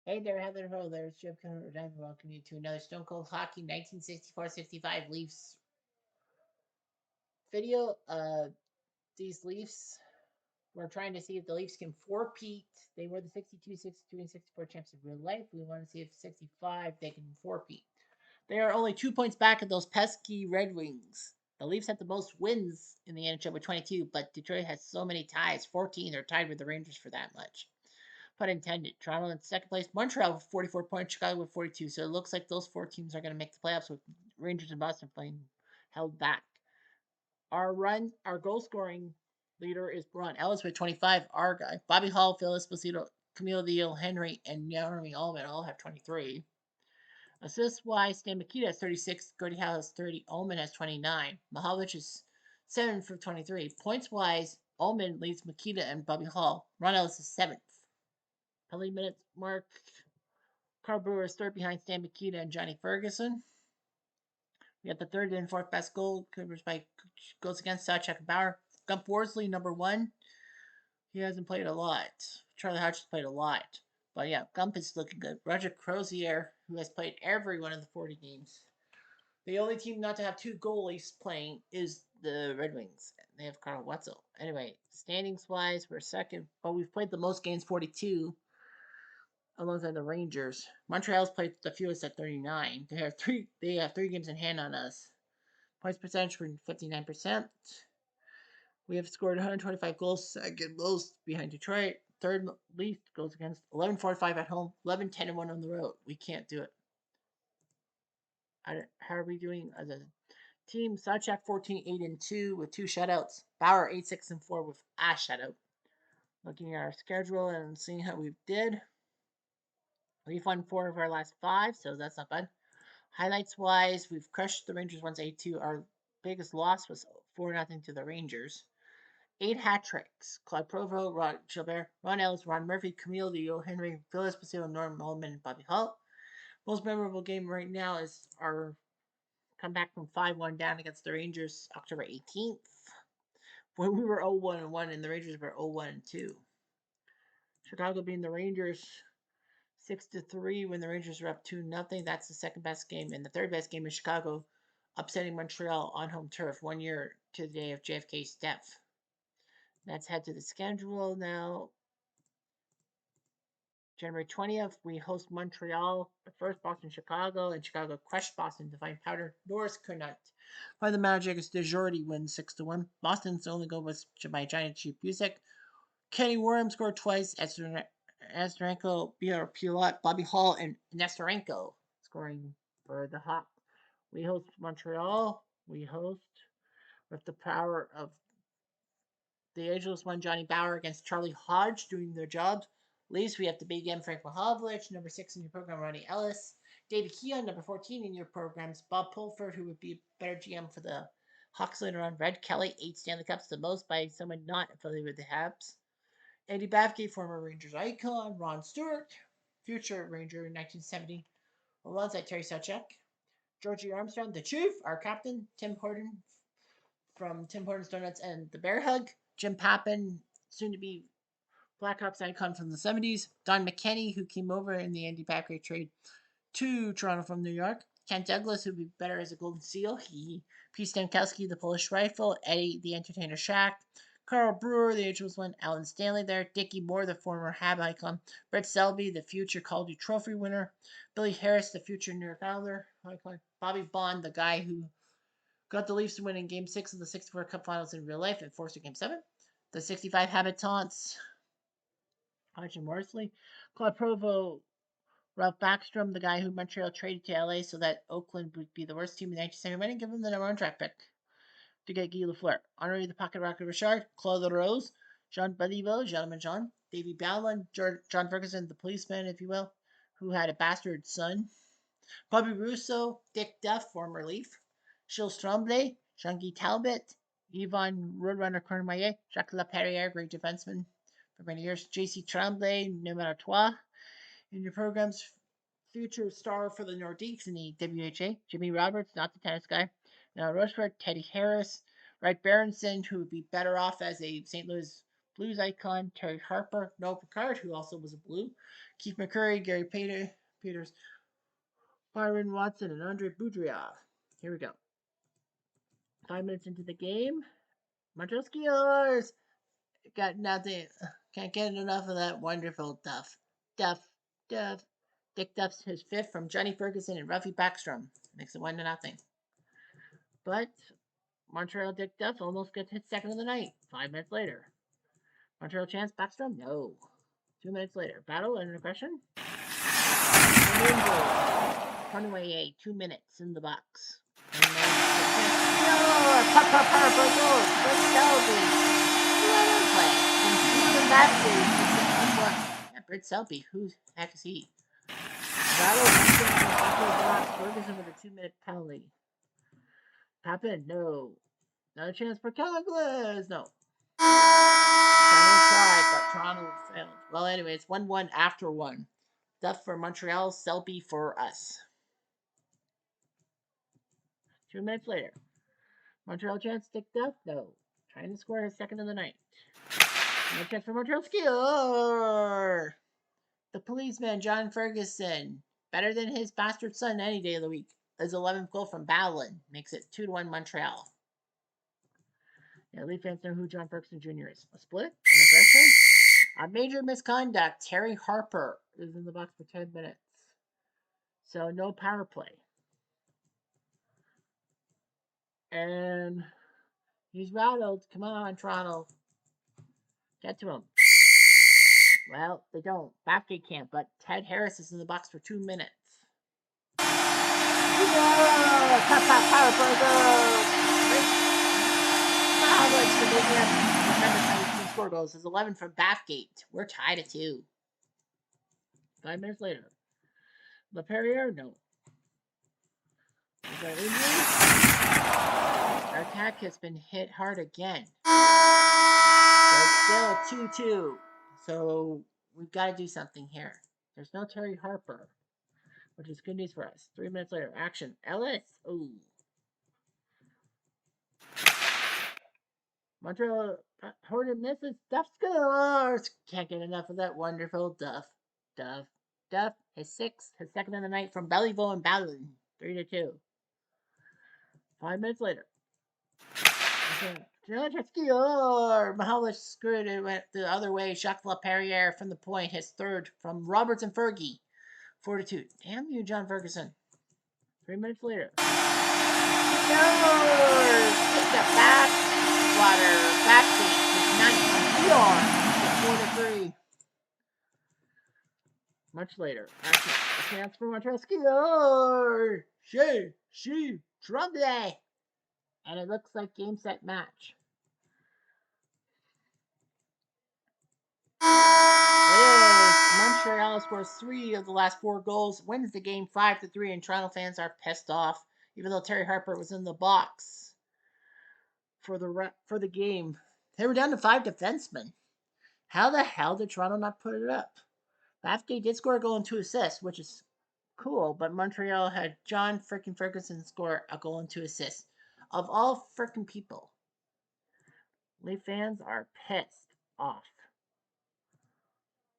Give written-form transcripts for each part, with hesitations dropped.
Hey there, Heather. Hello there. It's Jim Conrad. I welcome you to another Stone Cold Hockey 1964-65 Leafs video. These Leafs, we're trying to see if the Leafs can four-peat. They were the 62, 62, and 64 champs in real life. We want to see if 65 they can four-peat. They are only 2 points back of those pesky Red Wings. The Leafs have the most wins in the NHL with 22, but Detroit has so many ties. 14. They're tied with the Rangers for that much. Pun intended. Toronto in second place. Montreal with 44 points. Chicago with 42. So it looks like those four teams are going to make the playoffs with Rangers and Boston playing held back. Our goal scoring leader is Braun Ellis with 25. Our guy, Bobby Hall, Phil Esposito, Camille Deal, Henry, and Jeremy Allman all have 23. Assist wise, Stan Mikita has 36. Gordie Howe has 30. Ullman has 29. Mahovlich is 7 for 23. Points wise, Ullman leads Mikita and Bobby Hall. Ron Ellis is 7th. Penalty minutes mark. Carl Brewer is third behind Stan Mikita and Johnny Ferguson. We got the third and fourth best goalkeepers by goals against Sawcheck and Bauer. Gump Worsley, number one. He hasn't played a lot. Charlie Hodge has played a lot. But yeah, Gump is looking good. Roger Crozier, who has played every one of the 40 games. The only team not to have two goalies playing is the Red Wings. They have Carl Wetzel. Anyway, standings wise, we're second, but we've played the most games, 42, alongside the Rangers. Montreal's played the fewest at 39. They have three games in hand on us. Points percentage for 59%. We have scored 125 goals, second most behind Detroit. Third least goals against 11-45 at home, 11-10-1 on the road. We can't do it. How are we doing as a team? Sawchak 14-8-2 with two shutouts. Bauer 8-6-4 with a shutout. Looking at our schedule and seeing how we did. We've won 4 of our last 5, so that's not bad. Highlights wise, we've crushed the Rangers once 8-2. Our biggest loss was 4-0 to the Rangers. 8 hat tricks. Claude Provo, Rod Gilbert, Ron Ellis, Ron Murphy, Camille Leo, Henry, Phil Esposito, Norm Ullman, and Bobby Hull. Most memorable game right now is our comeback from 5-1 down against the Rangers October 18th. When we were 0-1-1 and the Rangers were 0-1-2. Chicago being the Rangers 6-3 when the Rangers were up 2-0. That's the second best game. And the third best game is Chicago upsetting Montreal on home turf 1 year to the day of JFK's death. Let's head to the schedule now. January 20th, we host Montreal, the first Boston, Chicago, and Chicago crushed Boston to find powder. Norris could not. By the Magic, it's Desjordi wins 6-1. Boston's only goal was by Giant Chief Busick. Kenny Worm scored twice. Nestorenko, Pilot, Bobby Hall, and Nestorenko scoring for the Hawks. We host Montreal. We host with the power of the Angeles one, Johnny Bauer against Charlie Hodge doing their jobs. Leafs, we have the big M, Frank Mahovlich, number 6 in your program, Ronnie Ellis. David Keon, number 14 in your programs, Bob Pulford, who would be a better GM for the Hawks later on. Red Kelly, 8 Stanley Cups, the most by someone not affiliated with the Habs. Andy Babke, former Rangers icon. Ron Stewart, future Ranger in 1970, alongside Terry Sawchuk. Georgie Armstrong, the Chief, our captain. Tim Horton from Tim Hortons Donuts and the Bear Hug. Jim Pappin, soon to be Blackhawks icon from the 70s. Don McKenney, who came over in the Andy Babke trade to Toronto from New York. Kent Douglas, who'd be better as a Golden Seal. Pete Stankowski, the Polish Rifle. Eddie, the Entertainer Shack. Carl Brewer, the Angels one. Alan Stanley there. Dickie Moore, the former Hab icon. Brett Selby, the future Calder Trophy winner. Billy Harris, the future New York Islander icon. Bobby Bond, the guy who got the Leafs to win in Game 6 of the 64 Cup Finals in real life and forced to Game 7. The 65 Habitants, Hodge and Morsley. Claude Provo, Ralph Backstrom, the guy who Montreal traded to LA so that Oakland would be the worst team in the 1970 and give them the number 1 draft pick to get Guy Lafleur. Honorary the Pocket Rocket Richard, Claude Rose, Jean Beliveau, Gentleman John, Davy Bowland, John Ferguson, the policeman, if you will, who had a bastard son. Bobby Russo, Dick Duff, former Leaf, Gilles Tremblay, Jean-Guy Talbot, Yvon Roadrunner Cornelier, Jacques Laperriere, great defenseman for many years, J.C. Tremblay, numéro 3 in your program's future star for the Nordiques in the WHA, Jimmy Roberts, not the tennis guy, now Rochefort, Teddy Harris, Wright Berenson, who would be better off as a St. Louis Blues icon Terry Harper, Noah Picard, who also was a Blue, Keith McCurry, Gary Peters, Byron Watson, and Andre Boudria. Here we go. 5 minutes into the game. Montreal Steelers got nothing. Can't get enough of that wonderful Duff. Duff. Duff. Dick Duff's his fifth from Johnny Ferguson and Ruffy Backstrom. Makes it 1-0. But Montreal Dick Duff almost gets hit second of the night. 5 minutes later. Montreal chance Backstrom? No. 2 minutes later. Battle and aggression. Runaway 2 minutes in the box. And then power goal. Brett Selby. Play. Yeah, Brett Selby. Who the heck is he? Battle Ferguson with a 2-minute penalty. Happen? No. Another chance for Calaglis. No. Tried, but Toronto failed. Well, anyway, it's 1-1 after 1. Duff for Montreal, Selby for us. 2 minutes later. Montreal chance stick Duff? No. Trying to score his second of the night. No chance for Montreal score. The policeman, John Ferguson. Better than his bastard son any day of the week. His 11th goal from Ballin makes it 2-1 Montreal. Yeah, Leaf fans know who John Ferguson Jr. is. A split? An aggression? A major misconduct. Terry Harper is in the box for 10 minutes. So no power play. And he's rattled. Come on, Toronto. Get to him. Well, they don't. Bathgate can't, but Ted Harris is in the box for 2 minutes. Power Remember how he score goals. His 11 from Bathgate. We're tied at 2. 5 minutes later. LaPerriere? No. Is that injury? Our attack has been hit hard again. But still 2-2. So we've got to do something here. There's no Terry Harper, which is good news for us. 3 minutes later. Action. Ellis. Ooh. Montreal Hornet misses. Duff scores. Can't get enough of that wonderful Duff. Duff. His sixth. His second of the night from Belleville and Ballin. 3-2. 5 minutes later. Mahalish screwed it, went the other way. Jacques LaPerriere from the point. His third from Roberts and Fergie. 4-2. Damn you, John Ferguson. 3 minutes later. Take the backwater. Backbeat. It's 4-3. Much later. Action. A chance for Montreal Skier. She Tremblay. And it looks like game, set, match. It is. Montreal scores 3 of the last 4 goals, wins the game 5-3, and Toronto fans are pissed off, even though Terry Harper was in the box for the game. They were down to 5 defensemen. How the hell did Toronto not put it up? Bathgate did score a goal and 2 assists, which is cool, but Montreal had John frickin' Ferguson score a goal and 2 assists. Of all frickin' people, Leaf fans are pissed off.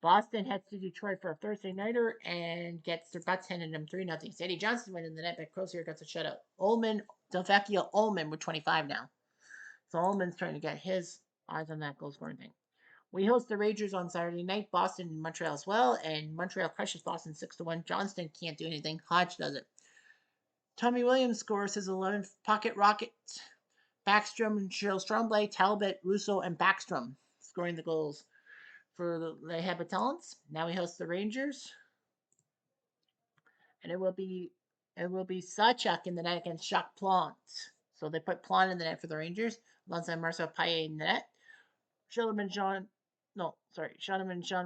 Boston heads to Detroit for a Thursday nighter and gets their butts handed them 3-0. Sadie Johnson went in the net, but Crozier gets a shutout. Delvecchio Ullman with 25 now. So Ullman's trying to get his eyes on that goal scoring thing. We host the Rangers on Saturday night, Boston and Montreal as well, and Montreal crushes Boston 6-1. Johnston can't do anything. Hodge does it. Tommy Williams scores his 11th pocket rocket. Backstrom, Cheryl Stromblay, Talbot, Russo, and Backstrom scoring the goals for the Habitants. Now we host the Rangers. And it will be Sawchuk in the net against Jacques Plante. So they put Plante in the net for the Rangers. Alongside Marcel Paillet in the net. Shoneman Jean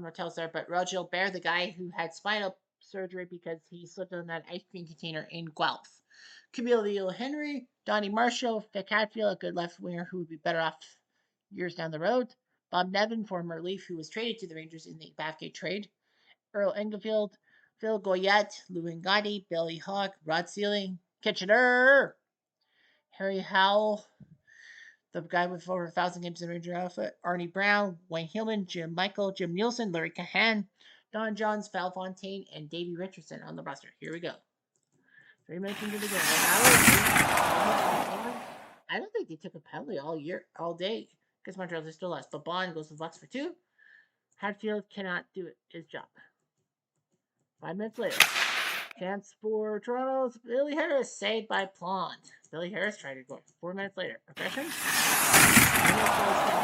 Martel's there, but Roger Bear, the guy who had spinal surgery because he slipped on that ice cream container in Guelph. Camille Henry, Donnie Marshall, Vic Hatfield, a good left winger who would be better off years down the road. Bob Nevin, former Leaf, who was traded to the Rangers in the Bathgate trade. Earl Engelfield, Phil Goyette, Lou Gotti, Billy Hawk, Rod Sealing, Kitchener, Harry Howell, The guy with over 1,000 games in Ranger outfit, Arnie Brown, Wayne Hillman, Jim Michael, Jim Nielsen, Larry Cahan, Don Johns, Val Fontaine, and Davey Richardson on the roster. Here we go. 3 minutes into the game. I don't think they took a penalty all day, because Montreal is still lost. But Bond goes to the box for 2. Hatfield cannot do his job. 5 minutes later. Chance for Toronto's Billy Harris, saved by Plante. Billy Harris tried to go 4 minutes later. Aggression.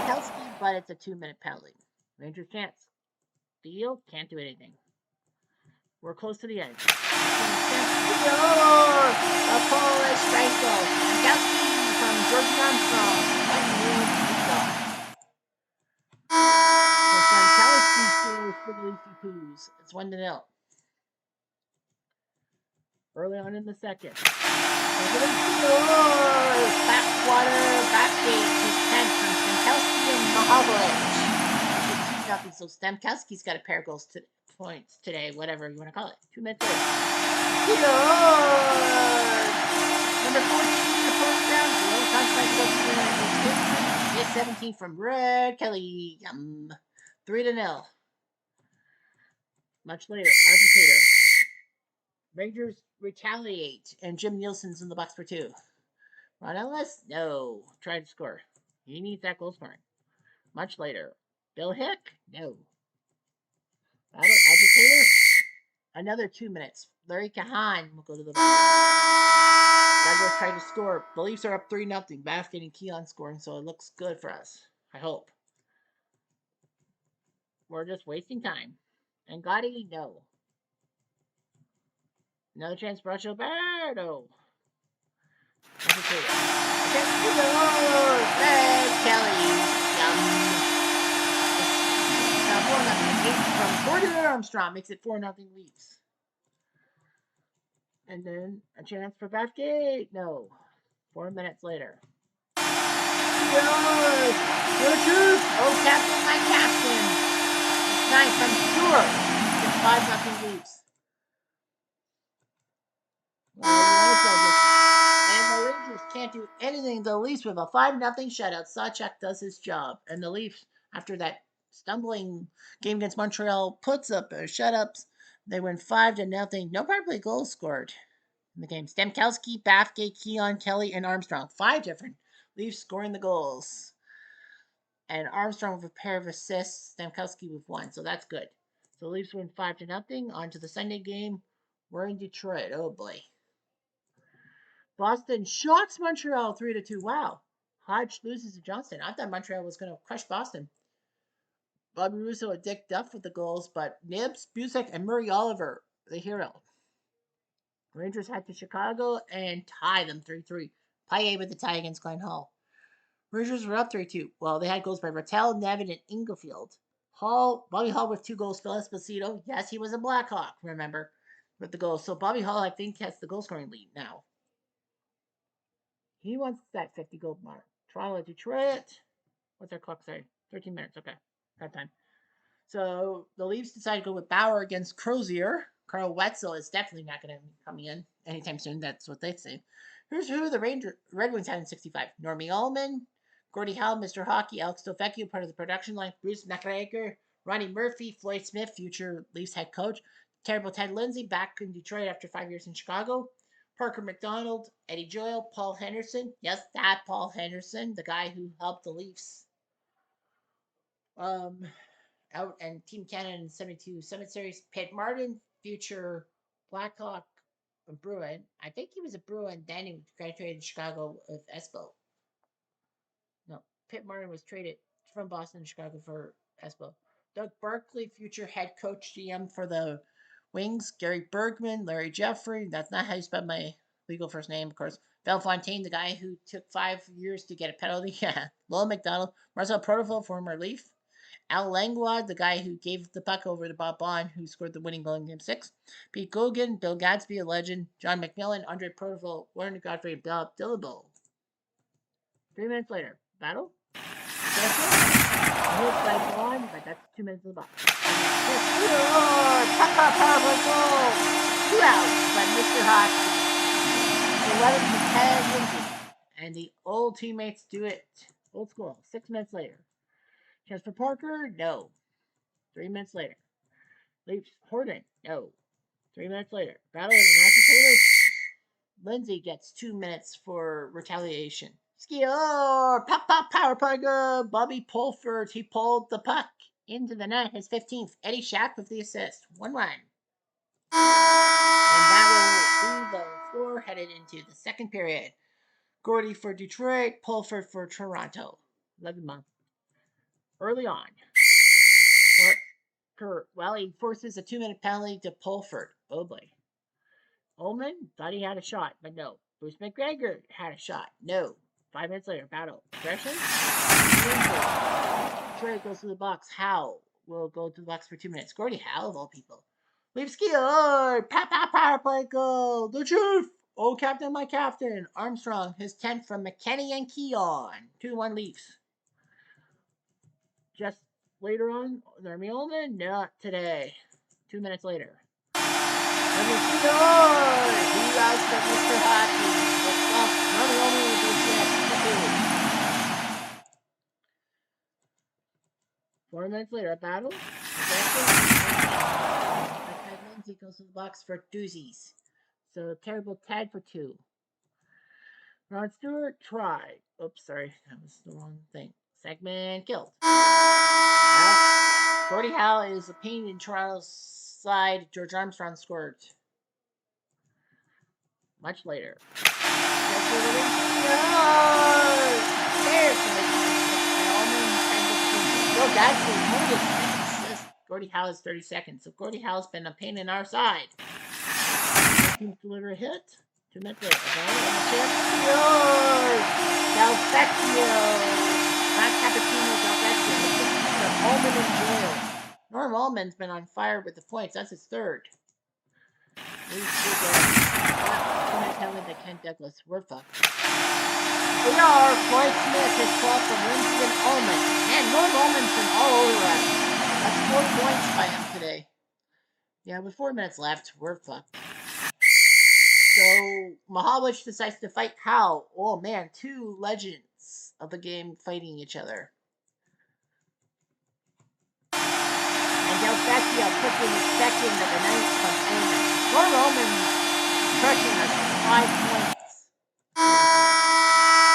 Kelsky, but it's a 2-minute penalty. Rangers chance. Deal, can't do anything. We're close to the edge. A Polish strike goal. Kelsky from Jordan Armstrong. Kelsky scores for the Leafy Poos. It's 1-0. Early on in the second. Backwater, backgate to 10 from Stemkowski and Mahovlich. It's 2-0, so Stemkowski's got a pair of goals points today, whatever you want to call it. 2 minutes later. Number 14, the first round. It's 17 from Red Kelly. 3-0. Much later, agitator. Rangers retaliate, and Jim Nielsen's in the box for 2. Ron Ellis? No. Tried to score. He needs that goal scoring. Much later. Bill Hick? No. Agitator? Another 2 minutes. Larry Cahan will go to the box. Douglas tried to score. The Leafs are up 3-0. Basket and Keon scoring, so it looks good for us. I hope. We're just wasting time. And Gotti? No. Another chance for Gilberto. Red Kelly. Now 4-0. From Gordon Armstrong makes it 4-0 Leafs. And then a chance for Bathgate. No. 4 minutes later. Richard! Oh, captain, my captain. It's 9 from Stewart. It's 5-0 Leafs. And the Rangers can't do anything to the Leafs with a 5-0 shutout. Sawchuk does his job. And the Leafs, after that stumbling game against Montreal, puts up their shutups. They win 5-0. No power play goals scored in the game. Stemkowski, Bathgate, Keon, Kelly, and Armstrong. 5 different Leafs scoring the goals. And Armstrong with a pair of assists. Stemkowski with 1. So that's good. So the Leafs win 5-0. On to the Sunday game. We're in Detroit. Oh boy. Boston shocks Montreal 3-2. Wow. Hodge loses to Johnston. I thought Montreal was going to crush Boston. Bobby Russo and Dick Duff with the goals, but Nibs, Busick, and Murray Oliver, the hero. Rangers head to Chicago and tie them 3-3. Paille with the tie against Glenn Hall. Rangers were up 3-2. Well, they had goals by Rattel, Nevin, and Inglefield. Bobby Hall with 2 goals. Phil Esposito, yes, he was a Blackhawk, remember, with the goals. So Bobby Hall, I think, has the goal scoring lead now. He wants that 50 goal mark. Toronto, Detroit. What's our clock say? 13 minutes. Okay. That time. So the Leafs decide to go with Bauer against Crozier. Carl Wetzel is definitely not going to be coming in anytime soon. That's what they say. Here's who the Red Wings had in 65. Normie Ullman, Gordie Howe, Mr. Hockey, Alex Delvecchio, part of the production line, Bruce McGregor, Ronnie Murphy, Floyd Smith, future Leafs head coach, Terrible Ted Lindsay, back in Detroit after 5 years in Chicago, Parker McDonald, Eddie Joyle, Paul Henderson. Yes, that Paul Henderson, the guy who helped the Leafs out and Team Canada in 72 Summit Series. Pitt Martin, future Blackhawk Bruin. I think he was a Bruin, then he graduated in Chicago with Espo. No, Pitt Martin was traded from Boston to Chicago for Espo. Doug Barkley, future head coach GM for the Wings. Gary Bergman, Larry Jeffrey. That's not how you spell my legal first name, of course. Val Fontaine, the guy who took 5 years to get a penalty. Yeah. Lowell McDonald. Marcel Protofol, former Leaf. Al Langlois, the guy who gave the puck over to Bob Bond, who scored the winning goal in Game 6. Pete Gogan, Bill Gadsby, a legend. John McMillan, Andre Protofol, Warren Godfrey, and Bob Dillabo. 3 minutes later. Battle? Hit by Bond, but that's 2 minutes in the box. Powerful goal! 2 outs by Mr. Hockey. 11 to 10 Lindsay. And the old teammates do it Old school. 6 minutes later. Chance for Parker? No. 3 minutes later. Leaps Horton? No. 3 minutes later. Battle of the Agitator? Lindsay gets 2 minutes for retaliation. Skior! Pop, pop, power play go! Bobby Pulford, he pulled the puck into the net, his 15th. Eddie Shack with the assist. 1-1. And that will be the score headed into the second period. Gordy for Detroit, Pulford for Toronto. 11 months. Early on. Well, he forces a 2-minute penalty to Pulford. Oh boy. Ullman thought he had a shot, but no. Bruce McGregor had a shot. No. 5 minutes later, battle. Aggression? Trey goes to the box. Howe will go to the box for 2 minutes. Gordie Howe, of all people. Levski, power play goal. The Chief. Oh, captain, my captain. Armstrong, his 10th from McKenny and Keon. 2-1 Leafs. Just later on, Jeremy Ullman? Not today. 2 minutes later. And the Keon! He rides for Mr. Hockey. Jeremy Ullman will be set. 4 minutes later, a battle. Ted Lindsay goes to the box for doozies. So terrible Ted for 2. Ron Stewart tried. Oops, sorry, that was the wrong thing. Segment killed. Well, Gordie Howe is a pain in Toronto's side. George Armstrong scored much later. Gordie Howe is 30 seconds. So Gordie Howe's been a pain in our side. Teams deliver a hit. 2 minutes later. Delvecchio. Not Cappuccino, Delvecchio. Ullman in jail. Norm Ullman's been on fire with the points. That's his 3rd. Penalty by Ken Douglas. We're fucked. We are Floyd Smith, his 12th from Lindsay and Ullman. And Norm Ullman's been all over us. That's 4 points by him today. Yeah, with 4 minutes left, we're fucked. So Mahalich decides to fight Howe. Oh man, 2 legends of the game fighting each other. And Delvecchio puts in the second of the night from Ullman. Norm Ullman crushing us 5 points.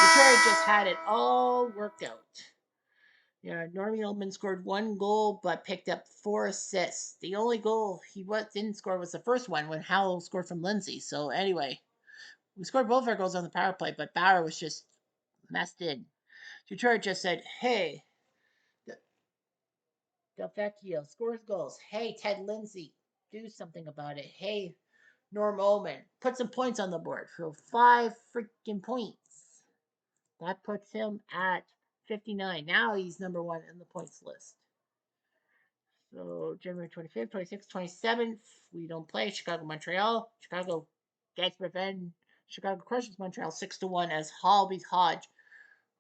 Detroit just had it all worked out. Yeah, Normie Ullman scored 1 goal but picked up 4 assists. The only goal he didn't score was the first one when Howell scored from Lindsay. So anyway, we scored both our goals on the power play, but Bauer was just messed in. Detroit just said, hey, Delvecchio scores goals. Hey, Ted Lindsay, do something about it. Hey, Norm Ullman, put some points on the board. So 5 freaking points. That puts him at 59. Now he's number 1 in the points list. So January 25th, 26th, 27th, we don't play. Chicago, Montreal. Chicago gets revenge. Chicago crushes Montreal 6-1 as Hall beats Hodge.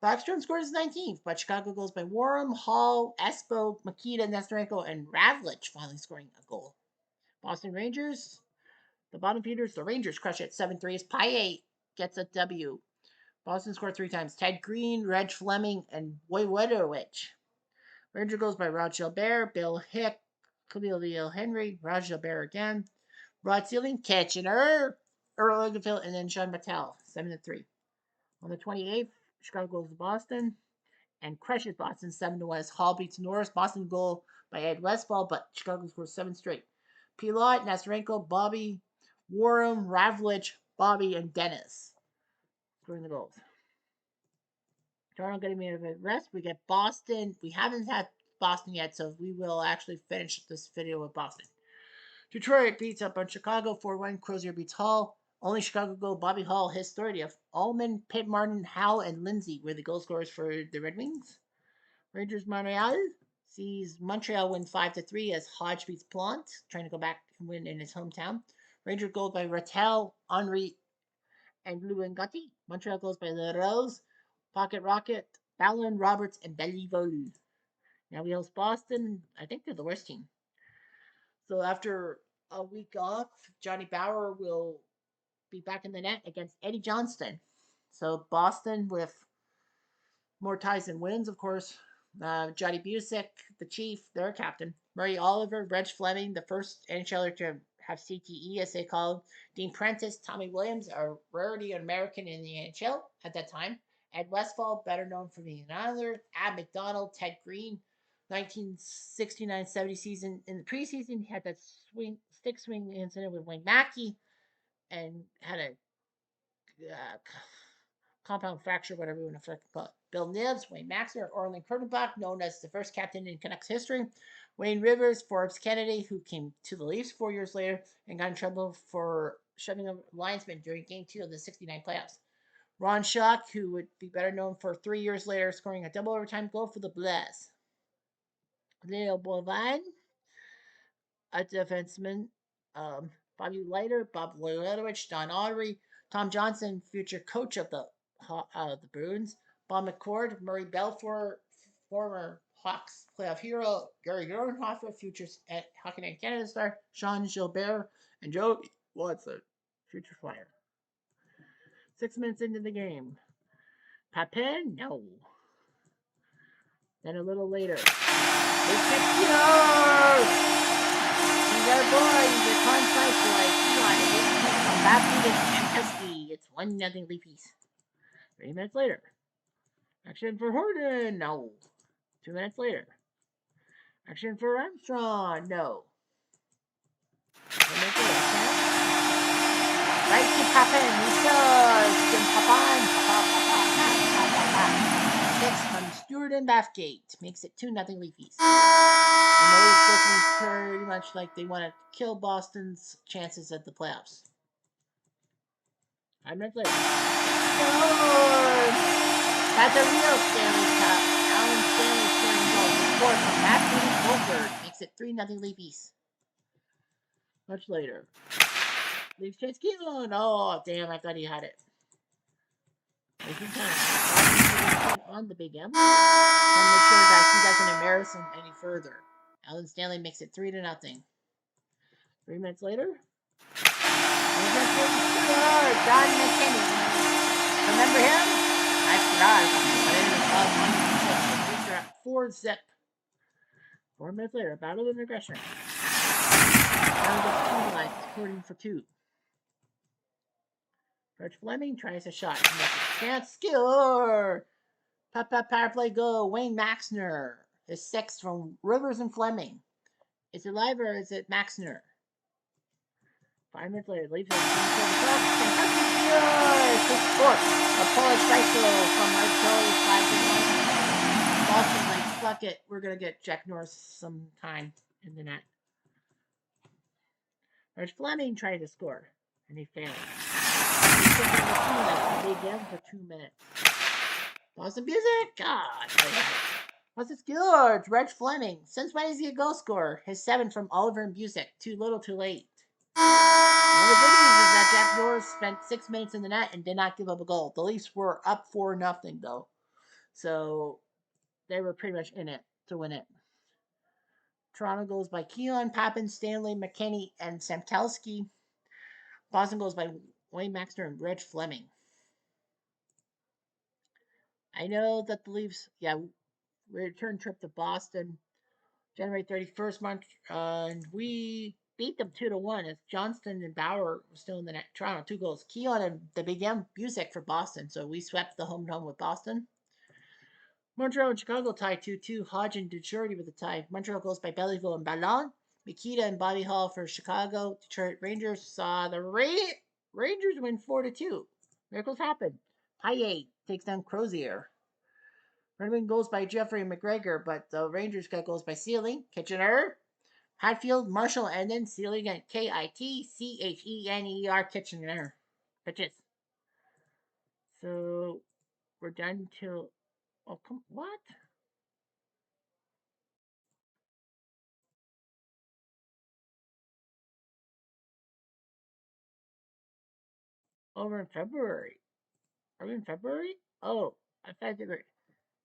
Backstrom scores his 19th, but Chicago goes by Warren, Hall, Espo, Makita, Nesterenko, and Ravlich finally scoring a goal. Boston Rangers, the bottom feeders, the Rangers crush it 7-3 as Payet gets a W. Boston scored 3 times. Ted Green, Reg Fleming, and Wojciechowicz. Ranger goes by Rod Gilbert, Bill Hick, Khalil Henry, Rod Gilbert again, Rod Sealing, Kitchener, Earl Ogenfield, and then Sean Mattel, 7-3. On the 28th, Chicago goes to Boston and crushes Boston 7-1 as Hall beats Norris. Boston goal by Ed Westfall, but Chicago scores 7 straight. Pilot, Nesterenko, Bobby, Warren, Ravlich, Bobby, and Dennis scoring the goals. Toronto getting me a bit of rest. We get Boston. We haven't had Boston yet, so we will actually finish this video with Boston. Detroit beats up on Chicago 4-1. Crozier beats Hall. Only Chicago goal. Bobby Hall, his 30th. Ullman, Pitt Martin, Howe, and Lindsay were the goal scorers for the Red Wings. Rangers Montreal sees Montreal win 5-3 as Hodge beats Plante, trying to go back and win in his hometown. Ranger goal by Rattel, Henry, and Luengotti. Montreal goes by LaRose, Pocket Rocket, Ballon, Roberts, and Bellevolu. Now we host Boston. I think they're the worst team. So after a week off, Johnny Bower will be back in the net against Eddie Johnston. So Boston with More ties than wins, of course. Johnny Busick, the Chief, their captain. Murray Oliver, Reg Fleming, the first NHLer to have CTE, as they call him. Dean Prentice, Tommy Williams, a rarity American in the NHL at that time. Ed Westfall, better known for being an Islander. Ab McDonald, Ted Green, 1969-70 season. In the preseason, he had that stick swing incident with Wayne Mackey and had a compound fracture, whatever you want to call it. Bill Nibs, Wayne Maxner, Orland Kurtenbach, known as the first captain in Canucks history. Wayne Rivers, Forbes Kennedy, who came to the Leafs 4 years later and got in trouble for shoving a linesman during Game 2 of the '69 playoffs. Ron Schock, who would be better known for 3 years later scoring a double overtime goal for the Blaz. Leo Bovine, a defenseman. Bobby Leiter, Bob Loyalowicz, Don Audrey, Tom Johnson, future coach of the Bruins, Bob McCord, Murray Belfour, former Hawks playoff hero, Gary Gernhofer, future Hockey Night Canada star, Sean Gilbert, and Joe Watson, future Flyer. 6 minutes into the game. Papin? No. Then a little later. He's our boy. He's a con-fight boy. Come on. Come back to this It's 1-0 Leafs. 3 minutes later. Action for Horton. No. 2 minutes later. Action for Armstrong. No. 2 minutes later. Right to Papin. He scores. Jim Papin. Six from Stewart and Bathgate. Makes it 2-0 Leafs. And the Leafs looking pretty much like they want to kill Boston's chances at the playoffs. 5 minutes later. That's a real Stanley Cup. Alan Stanley scoring goal. The score from Matthew Wolford makes it 3-0 Leafs. Much later. Leafs chase Keelan. Oh, damn, I thought he had it. On the big M. And make sure that he doesn't embarrass him any further. Alan Stanley makes it 3-0. 3 minutes later. John McKinney. Remember him? I forgot. But it was 4-zip. 4 minutes later, battle of aggression. Now gets 2 lines, according for 2. Reg Fleming tries a shot. Can't score. Power play go. Wayne Maxner. His 6th from Rivers and Fleming. Is it live or is it Maxner? 5 minutes later, Leafs are Kentucky scores! 6-4. A Polish rifle from Artillery 5-1. Boston's like, fuck it. We're going to get Jack Norris some time in the net. Reg Fleming tried to score, and he failed. He's taking the 2 minutes. They for 2 minutes. Boston Music! God, what's it George? Reg Fleming. Since when is he a goal scorer? His 7 from Oliver and Busick. Too little, too late. One of the good news is that Jack Norris spent 6 minutes in the net and did not give up a goal. The Leafs were up 4-0 though. So they were pretty much in it to win it. Toronto goes by Keon, Papin, Stanley, McKinney, and Samtelski. Boston goes by Wayne Maxner and Reg Fleming. I know that the Leafs, return trip to Boston, January 31st, month, and we beat them 2-1 as Johnston and Bauer were still in the net. Toronto, 2 goals. Keon and the Big M, Busick for Boston, so we swept the home with Boston. Montreal and Chicago tied 2-2. Hodge and Detroit with the tie. Montreal goes by Belleville and Ballon. Mikita and Bobby Hall for Chicago. Detroit Rangers saw the Rangers win 4-2. Miracles happen. Paille takes down Crozier. Red Wing goes by Jeffrey McGregor, but the Rangers got goals by Sealing, Kitchener, Hatfield, Marshall, and then Sealing at Kitchener. Kitchener. Bitches. So we're done till. Oh, come. What? Over in February. Are we in February? Oh, I thought they were.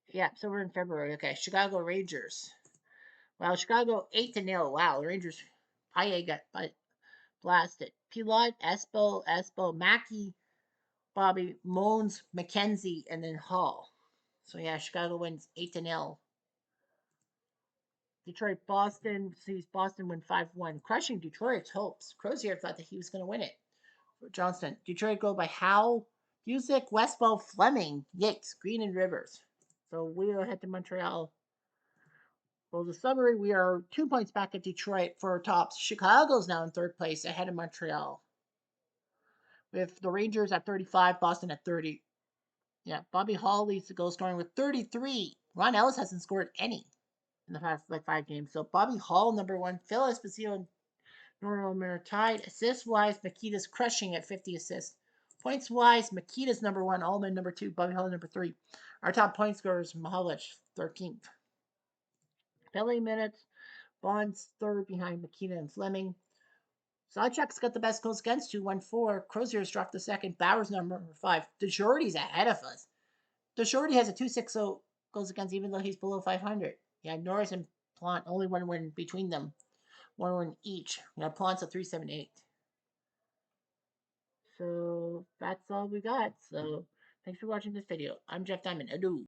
Yeah, so we're in February. Okay, Chicago Rangers. Well, Chicago 8-0. Wow, the Rangers. Paille got blasted. Pilot, Espo, Mackey, Bobby, Moans, McKenzie, and then Hall. So yeah, Chicago wins 8-0. Detroit, Boston sees Boston win 5-1, crushing Detroit's hopes. Crozier thought that he was going to win it. For Johnston, Detroit go by Howe, Busick, Westball, Fleming, Yates, Green, and Rivers. So we will head to Montreal. Well, the summary, we are 2 points back at Detroit for our tops. Chicago's now in third place ahead of Montreal. With the Rangers at 35, Boston at 30. Yeah, Bobby Hall leads the goal scoring with 33. Ron Ellis hasn't scored any in the past 5 games. So Bobby Hall, number one. Phil Esposito and Norman are tied. Assist wise, Makita's crushing at 50 assists. Points wise, Makita's number one, Allman number two, Bobby Hall number three. Our top point scorers, Mahalik, 13th. Penalty minutes, Bonds third behind Makita and Fleming. Sawchuk's got the best goals against, 214. Crozier's dropped the second. Bauer's number 5. DeJordy's ahead of us. DeJordy has a 260 goals against, even though he's below 500. Yeah, Norris and Plant, only one win between them. One win each. Yeah, Plant's a 378. So that's all we got. So thanks for watching this video. I'm Jeff Diamond. Adieu.